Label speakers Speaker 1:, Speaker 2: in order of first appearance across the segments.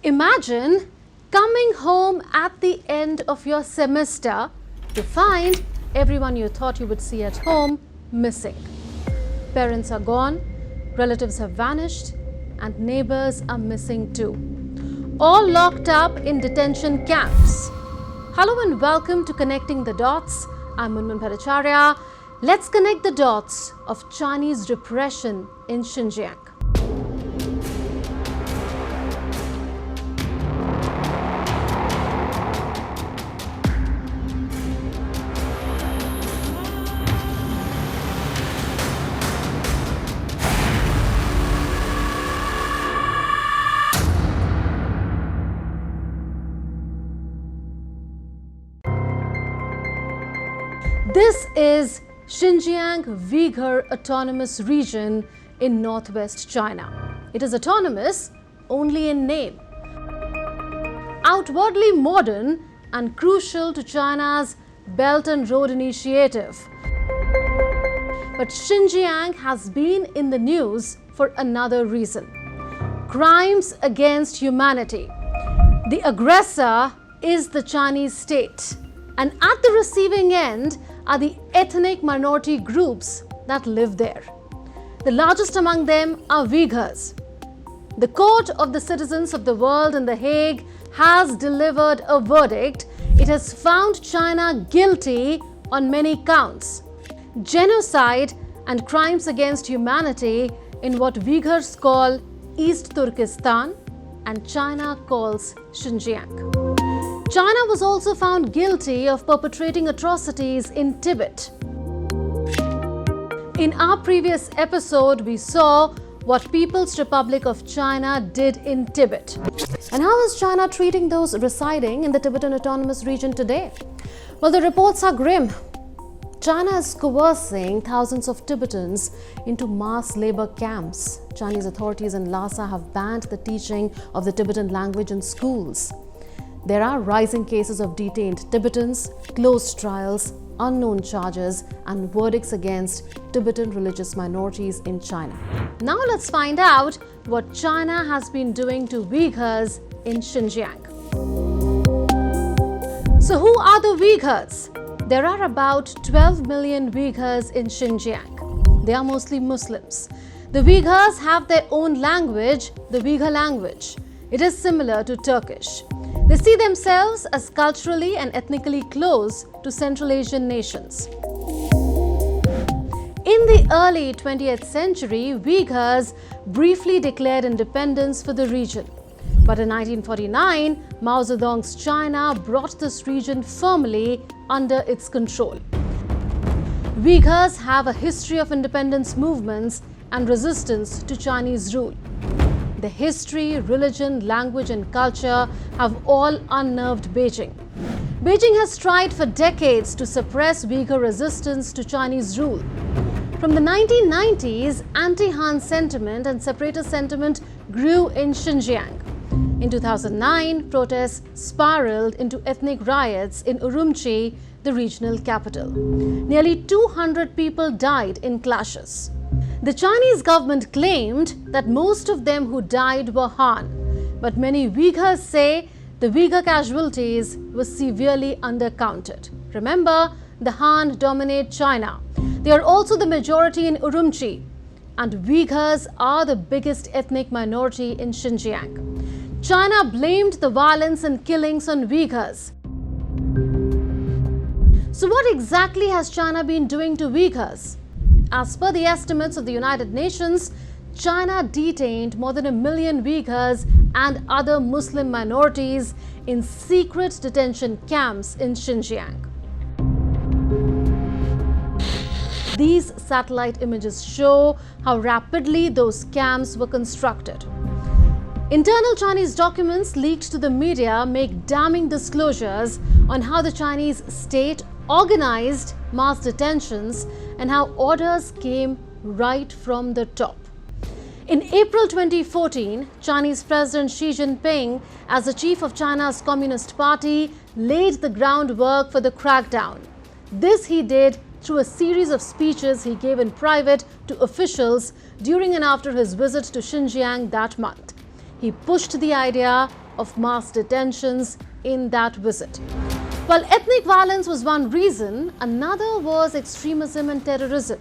Speaker 1: Imagine coming home at the end of your semester to find everyone you thought you would see at home missing. Parents are gone, relatives have vanished, and neighbors are missing too. All locked up in detention camps. Hello and welcome to Connecting the Dots. I'm Munmun Bhattacharya. Let's connect the dots of Chinese repression in Xinjiang. This is Xinjiang Uyghur Autonomous Region in northwest China. It is autonomous only in name. Outwardly modern and crucial to China's Belt and Road Initiative. But Xinjiang has been in the news for another reason. Crimes against humanity. The aggressor is the Chinese state. And at the receiving end are the ethnic minority groups that live there. The largest among them are Uyghurs. The Court of the Citizens of the World in The Hague has delivered a verdict. It has found China guilty on many counts. Genocide and crimes against humanity in what Uyghurs call East Turkestan and China calls Xinjiang. China was also found guilty of perpetrating atrocities in Tibet. In our previous episode, we saw what People's Republic of China did in Tibet. And how is China treating those residing in the Tibetan Autonomous Region today? Well, the reports are grim. China is coercing thousands of Tibetans into mass labor camps. Chinese authorities in Lhasa have banned the teaching of the Tibetan language in schools. There are rising cases of detained Tibetans, closed trials, unknown charges, and verdicts against Tibetan religious minorities in China. Now let's find out what China has been doing to Uyghurs in Xinjiang. So who are the Uyghurs? There are about 12 million Uyghurs in Xinjiang. They are mostly Muslims. The Uyghurs have their own language, the Uyghur language. It is similar to Turkish. They see themselves as culturally and ethnically close to Central Asian nations. In the early 20th century, Uyghurs briefly declared independence for the region. But in 1949, Mao Zedong's China brought this region firmly under its control. Uyghurs have a history of independence movements and resistance to Chinese rule. The history, religion, language and culture have all unnerved Beijing. Beijing has tried for decades to suppress Uyghur resistance to Chinese rule. From the 1990s, anti-Han sentiment and separatist sentiment grew in Xinjiang. In 2009, protests spiraled into ethnic riots in Urumqi, the regional capital. Nearly 200 people died in clashes. The Chinese government claimed that most of them who died were Han, but many Uyghurs say the Uyghur casualties were severely undercounted. Remember, the Han dominate China. They are also the majority in Urumqi, and Uyghurs are the biggest ethnic minority in Xinjiang. China blamed the violence and killings on Uyghurs. So what exactly has China been doing to Uyghurs? As per the estimates of the United Nations, China detained more than 1 million Uyghurs and other Muslim minorities in secret detention camps in Xinjiang. These satellite images show how rapidly those camps were constructed. Internal Chinese documents leaked to the media make damning disclosures on how the Chinese state organized mass detentions and how orders came right from the top. In April 2014, Chinese President Xi Jinping, as the chief of China's Communist Party, laid the groundwork for the crackdown. This he did through a series of speeches he gave in private to officials during and after his visit to Xinjiang that month. He pushed the idea of mass detentions in that visit. While ethnic violence was one reason, another was extremism and terrorism.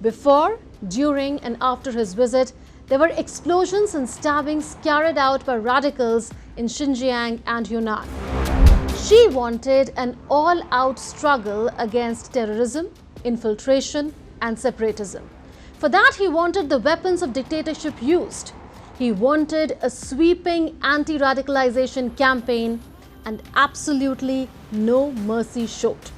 Speaker 1: Before, during and after his visit, there were explosions and stabbings carried out by radicals in Xinjiang and Yunnan. Xi wanted an all-out struggle against terrorism, infiltration and separatism. For that, he wanted the weapons of dictatorship used. He wanted a sweeping anti-radicalization campaign and absolutely no mercy showed.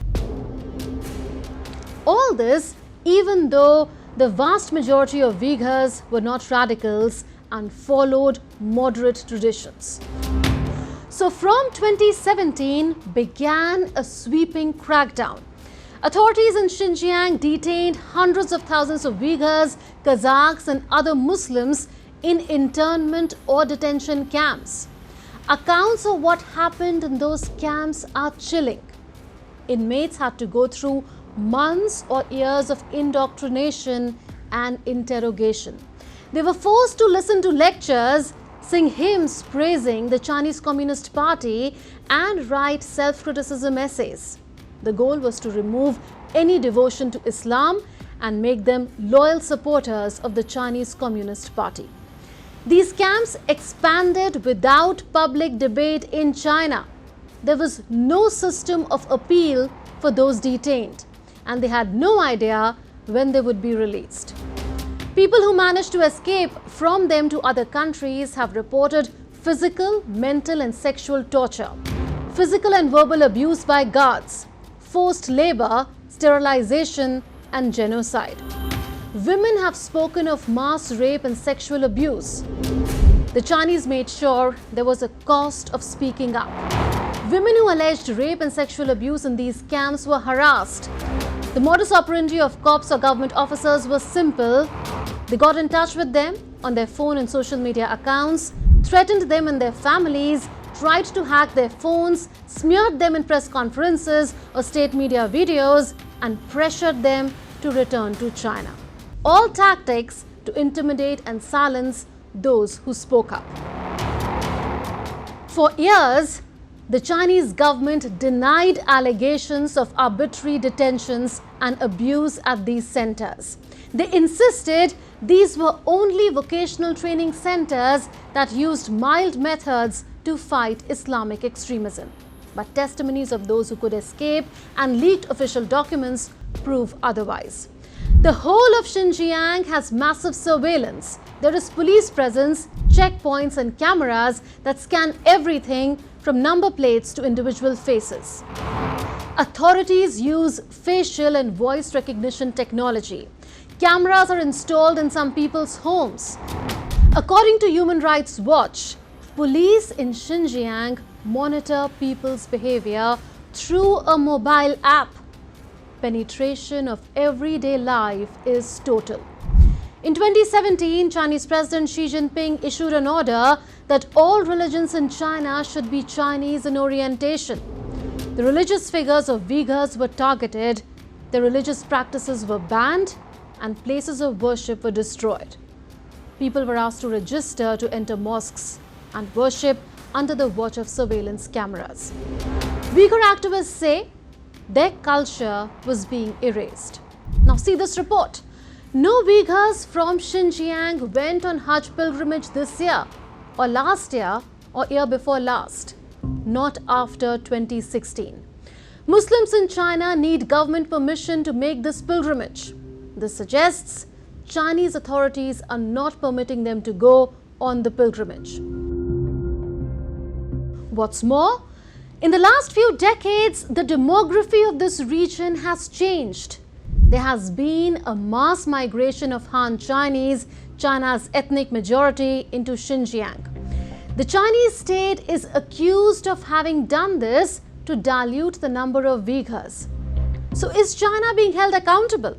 Speaker 1: All this even though the vast majority of Uyghurs were not radicals and followed moderate traditions. So from 2017 began a sweeping crackdown. Authorities in Xinjiang detained hundreds of thousands of Uyghurs, Kazakhs and other Muslims in internment or detention camps. Accounts of what happened in those camps are chilling. Inmates had to go through months or years of indoctrination and interrogation. They were forced to listen to lectures, sing hymns praising the Chinese Communist Party and write self-criticism essays. The goal was to remove any devotion to Islam and make them loyal supporters of the Chinese Communist Party. These camps expanded without public debate in China. There was no system of appeal for those detained, and they had no idea when they would be released. People who managed to escape from them to other countries have reported physical, mental and sexual torture, physical and verbal abuse by guards, forced labor, sterilization and genocide. Women have spoken of mass rape and sexual abuse. The Chinese made sure there was a cost of speaking up. Women who alleged rape and sexual abuse in these camps were harassed. The modus operandi of cops or government officers was simple. They got in touch with them on their phone and social media accounts, threatened them and their families, tried to hack their phones, smeared them in press conferences or state media videos, and pressured them to return to China. All tactics to intimidate and silence those who spoke up. For years, the Chinese government denied allegations of arbitrary detentions and abuse at these centers. They insisted these were only vocational training centers that used mild methods to fight Islamic extremism. But testimonies of those who could escape and leaked official documents prove otherwise. The whole of Xinjiang has massive surveillance. There is police presence, checkpoints and cameras that scan everything from number plates to individual faces. Authorities use facial and voice recognition technology. Cameras are installed in some people's homes. According to Human Rights Watch, police in Xinjiang monitor people's behavior through a mobile app. Penetration of everyday life is total. In 2017, Chinese President Xi Jinping issued an order that all religions in China should be Chinese in orientation. The religious figures of Uyghurs were targeted, their religious practices were banned, and places of worship were destroyed. People were asked to register to enter mosques and worship under the watch of surveillance cameras. Uyghur activists say their culture was being erased. Now see this report. No Uyghurs from Xinjiang went on Hajj pilgrimage this year, or last year, or year before last. Not after 2016. Muslims in China need government permission to make this pilgrimage. This suggests Chinese authorities are not permitting them to go on the pilgrimage. What's more, in the last few decades, the demography of this region has changed. There has been a mass migration of Han Chinese, China's ethnic majority, into Xinjiang. The Chinese state is accused of having done this to dilute the number of Uyghurs. So is China being held accountable?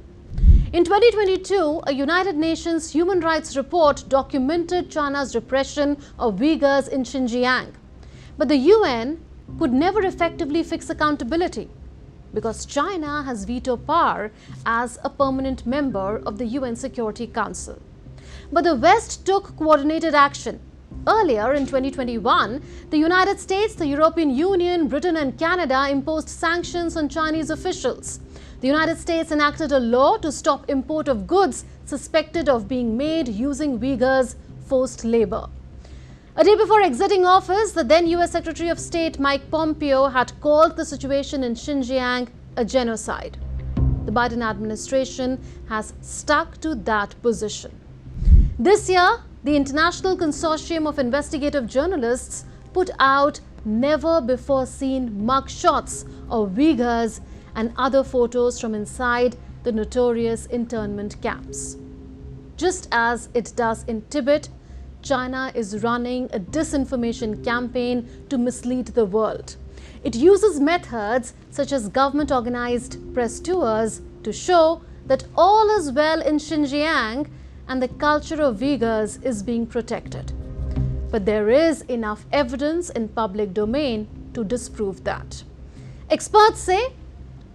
Speaker 1: In 2022, a United Nations human rights report documented China's repression of Uyghurs in Xinjiang. But the UN could never effectively fix accountability because China has veto power as a permanent member of the UN Security Council. But the West took coordinated action. Earlier in 2021, the United States, the European Union, Britain and Canada imposed sanctions on Chinese officials. The United States enacted a law to stop import of goods suspected of being made using Uyghurs' forced labor. A day before exiting office, the then US Secretary of State Mike Pompeo had called the situation in Xinjiang a genocide. The Biden administration has stuck to that position. This year, the International Consortium of Investigative Journalists put out never-before-seen mugshots of Uyghurs and other photos from inside the notorious internment camps. Just as it does in Tibet, China is running a disinformation campaign to mislead the world. It uses methods such as government-organized press tours to show that all is well in Xinjiang and the culture of Uyghurs is being protected. But there is enough evidence in public domain to disprove that. Experts say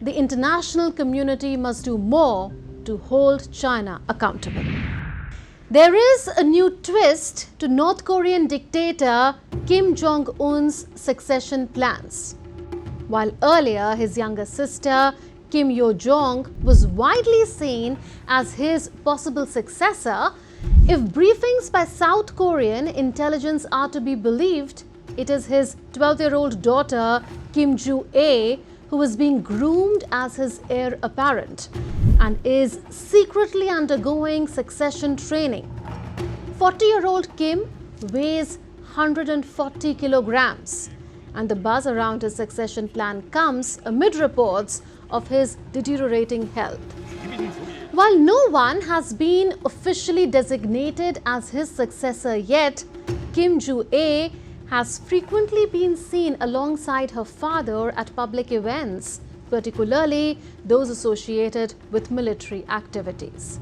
Speaker 1: the international community must do more to hold China accountable. There is a new twist to North Korean dictator Kim Jong-un's succession plans. While earlier his younger sister Kim Yo-jong was widely seen as his possible successor, if briefings by South Korean intelligence are to be believed, it is his 12-year-old daughter Kim Joo-ae who is being groomed as his heir apparent and is secretly undergoing succession training. 40-year-old Kim weighs 140 kilograms, and the buzz around his succession plan comes amid reports of his deteriorating health. While no one has been officially designated as his successor yet, Kim Joo-ae has frequently been seen alongside her father at public events, particularly those associated with military activities.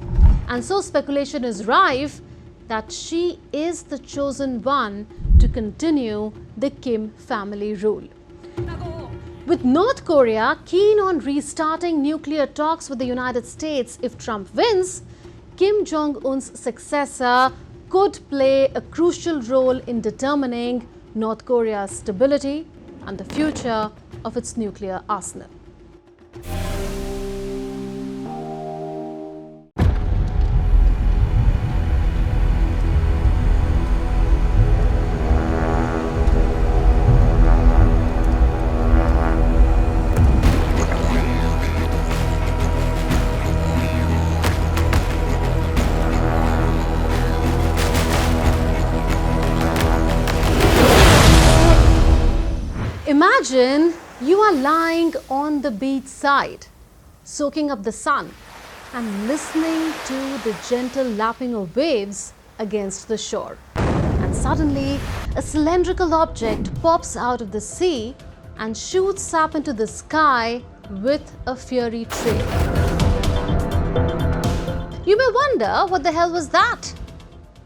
Speaker 1: And so speculation is rife that she is the chosen one to continue the Kim family rule. With North Korea keen on restarting nuclear talks with the United States if Trump wins, Kim Jong-un's successor could play a crucial role in determining North Korea's stability and the future of its nuclear arsenal. Imagine you are lying on the beach side, soaking up the sun and listening to the gentle lapping of waves against the shore. And suddenly, a cylindrical object pops out of the sea and shoots up into the sky with a fiery trail. You may wonder, what the hell was that?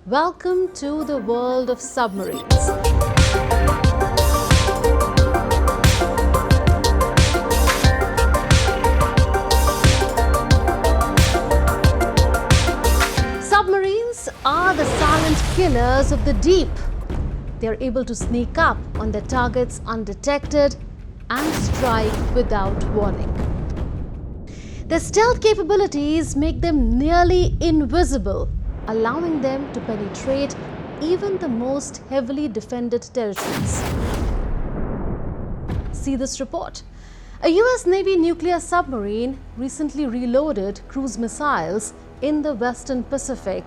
Speaker 1: Welcome to the world of submarines. Submarines are the silent killers of the deep. They are able to sneak up on their targets undetected and strike without warning. Their stealth capabilities make them nearly invisible, allowing them to penetrate even the most heavily defended territories. See this report. A US Navy nuclear submarine recently reloaded cruise missiles in the Western Pacific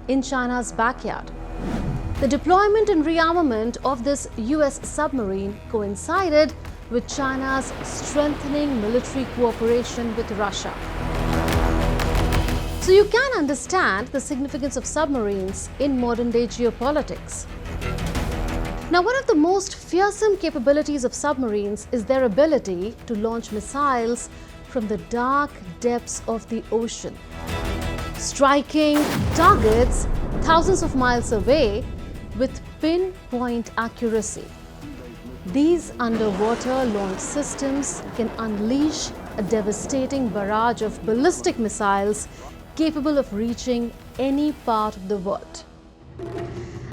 Speaker 1: in China's backyard. The deployment and rearmament of this US submarine coincided with China's strengthening military cooperation with Russia. So you can understand the significance of submarines in modern-day geopolitics. Now, one of the most fearsome capabilities of submarines is their ability to launch missiles from the dark depths of the ocean, striking targets thousands of miles away with pinpoint accuracy. These underwater launch systems can unleash a devastating barrage of ballistic missiles capable of reaching any part of the world.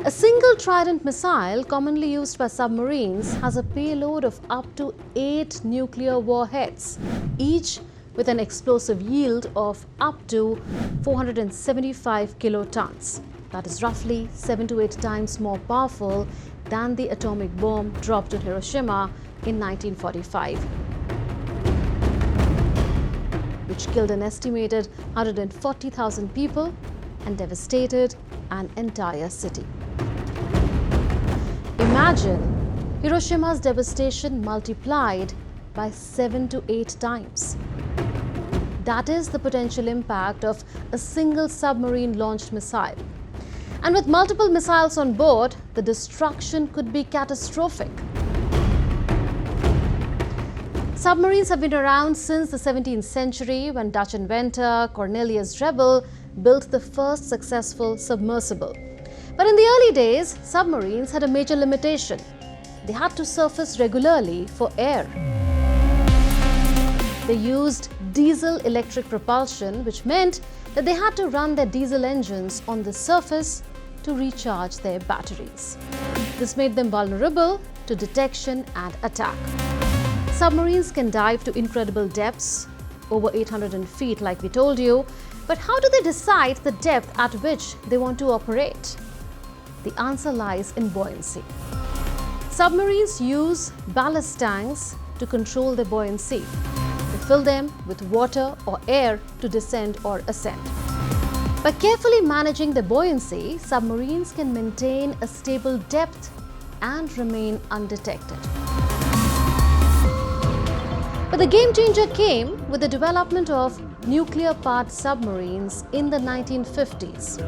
Speaker 1: A single Trident missile, commonly used by submarines, has a payload of up to 8 nuclear warheads, each with an explosive yield of up to 475 kilotons. That is roughly 7 to 8 times more powerful than the atomic bomb dropped on Hiroshima in 1945, which killed an estimated 140,000 people and devastated an entire city. Imagine Hiroshima's devastation multiplied by 7 to 8 times. That is the potential impact of a single submarine-launched missile. And with multiple missiles on board, the destruction could be catastrophic. Submarines have been around since the 17th century, when Dutch inventor Cornelius Drebbel built the first successful submersible. But in the early days, submarines had a major limitation. They had to surface regularly for air. They used diesel-electric propulsion, which meant that they had to run their diesel engines on the surface to recharge their batteries. This made them vulnerable to detection and attack. Submarines can dive to incredible depths, over 800 feet like we told you, but how do they decide the depth at which they want to operate? The answer lies in buoyancy. Submarines use ballast tanks to control their buoyancy. They fill them with water or air to descend or ascend. By carefully managing the buoyancy, submarines can maintain a stable depth and remain undetected. But the game changer came with the development of nuclear-powered submarines in the 1950s.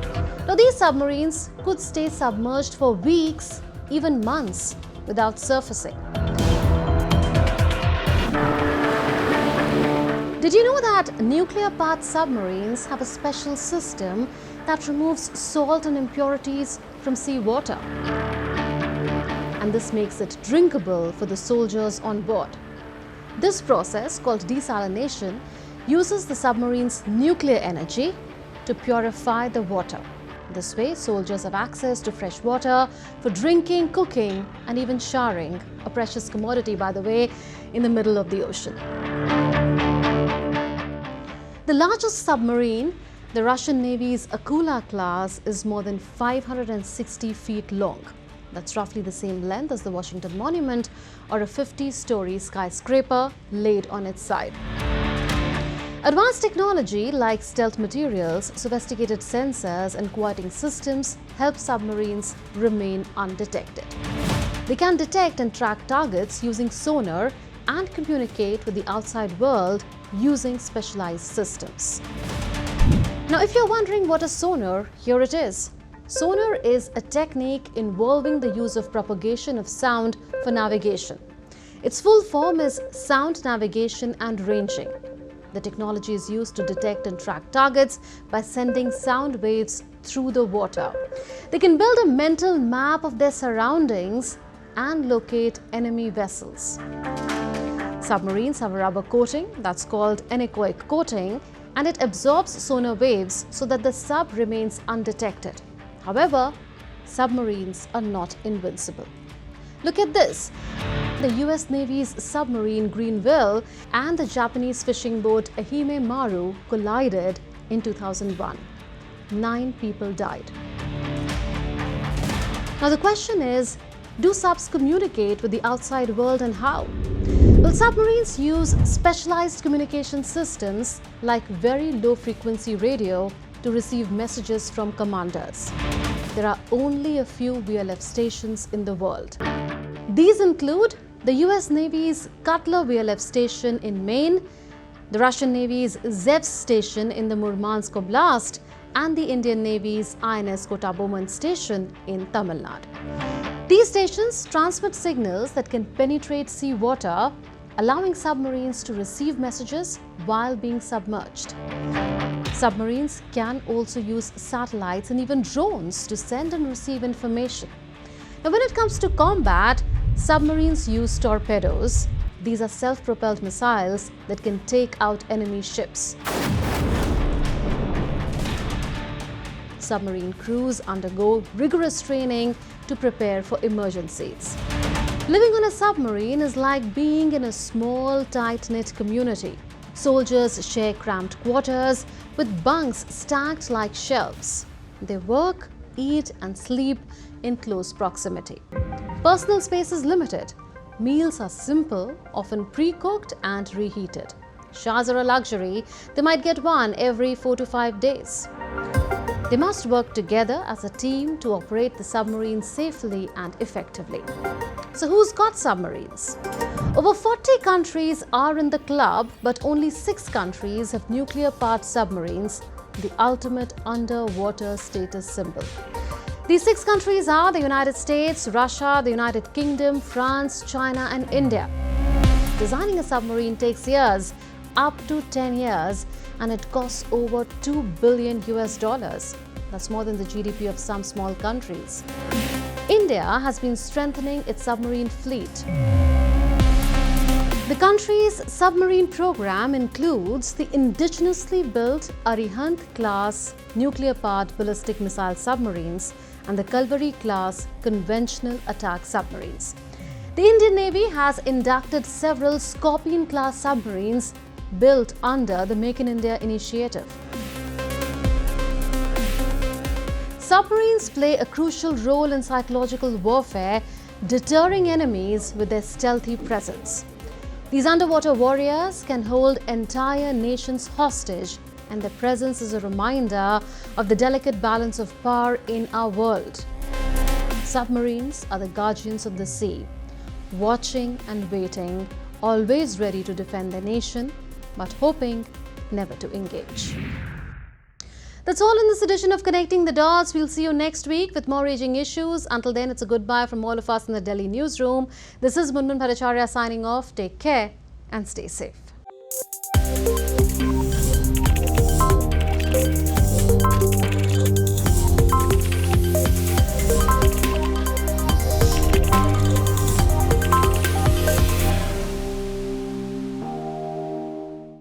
Speaker 1: Now, these submarines could stay submerged for weeks, even months, without surfacing. Did you know that nuclear-powered submarines have a special system that removes salt and impurities from seawater? And this makes it drinkable for the soldiers on board. This process, called desalination, uses the submarine's nuclear energy to purify the water. This way, soldiers have access to fresh water for drinking, cooking, and even showering, a precious commodity, by the way, in the middle of the ocean. The largest submarine, the Russian Navy's Akula class, is more than 560 feet long. That's roughly the same length as the Washington Monument or a 50-story skyscraper laid on its side. Advanced technology like stealth materials, sophisticated sensors, and quieting systems help submarines remain undetected. They can detect and track targets using sonar and communicate with the outside world using specialized systems. Now, if you're wondering what is sonar, here it is. Sonar is a technique involving the use of propagation of sound for navigation. Its full form is sound navigation and ranging. The technology is used to detect and track targets by sending sound waves through the water. They can build a mental map of their surroundings and locate enemy vessels. Submarines have a rubber coating that's called anechoic coating, and it absorbs sonar waves so that the sub remains undetected. However, submarines are not invincible. Look at this. The US Navy's submarine Greenville and the Japanese fishing boat Ehime Maru collided in 2001. 9 people died. Now the question is, do subs communicate with the outside world, and how? Well, submarines use specialized communication systems like very low frequency radio to receive messages from commanders. There are only a few VLF stations in the world. These include the US Navy's Cutler VLF station in Maine, the Russian Navy's Zevs station in the Murmansk Oblast, and the Indian Navy's INS Kota Bowman station in Tamil Nadu. These stations transmit signals that can penetrate seawater, allowing submarines to receive messages while being submerged. Submarines can also use satellites and even drones to send and receive information. Now, when it comes to combat, submarines use torpedoes. These are self-propelled missiles that can take out enemy ships. Submarine crews undergo rigorous training to prepare for emergencies. Living on a submarine is like being in a small, tight-knit community. Soldiers share cramped quarters with bunks stacked like shelves. They work, eat and sleep in close proximity. Personal space is limited. Meals are simple, often pre-cooked and reheated. Showers are a luxury. They might get one every 4 to 5 days. They must work together as a team to operate the submarine safely and effectively. So who's got submarines? Over 40 countries are in the club, but only 6 countries have nuclear-powered submarines, the ultimate underwater status symbol. These 6 countries are the United States, Russia, the United Kingdom, France, China and India. Designing a submarine takes years, up to 10 years, and it costs over $2 billion. That's more than the GDP of some small countries. India has been strengthening its submarine fleet. The country's submarine program includes the indigenously built Arihant-class nuclear-powered ballistic missile submarines and the Kalvari-class conventional attack submarines. The Indian Navy has inducted several Scorpion-class submarines built under the Make in India initiative. Submarines play a crucial role in psychological warfare, deterring enemies with their stealthy presence. These underwater warriors can hold entire nations hostage, and their presence is a reminder of the delicate balance of power in our world. Submarines are the guardians of the sea, watching and waiting, always ready to defend their nation, but hoping never to engage. That's all in this edition of Connecting the Dots. We'll see you next week with more raging issues. Until then, it's a goodbye from all of us in the Delhi newsroom. This is Munmun Bhattacharya signing off. Take care and stay safe.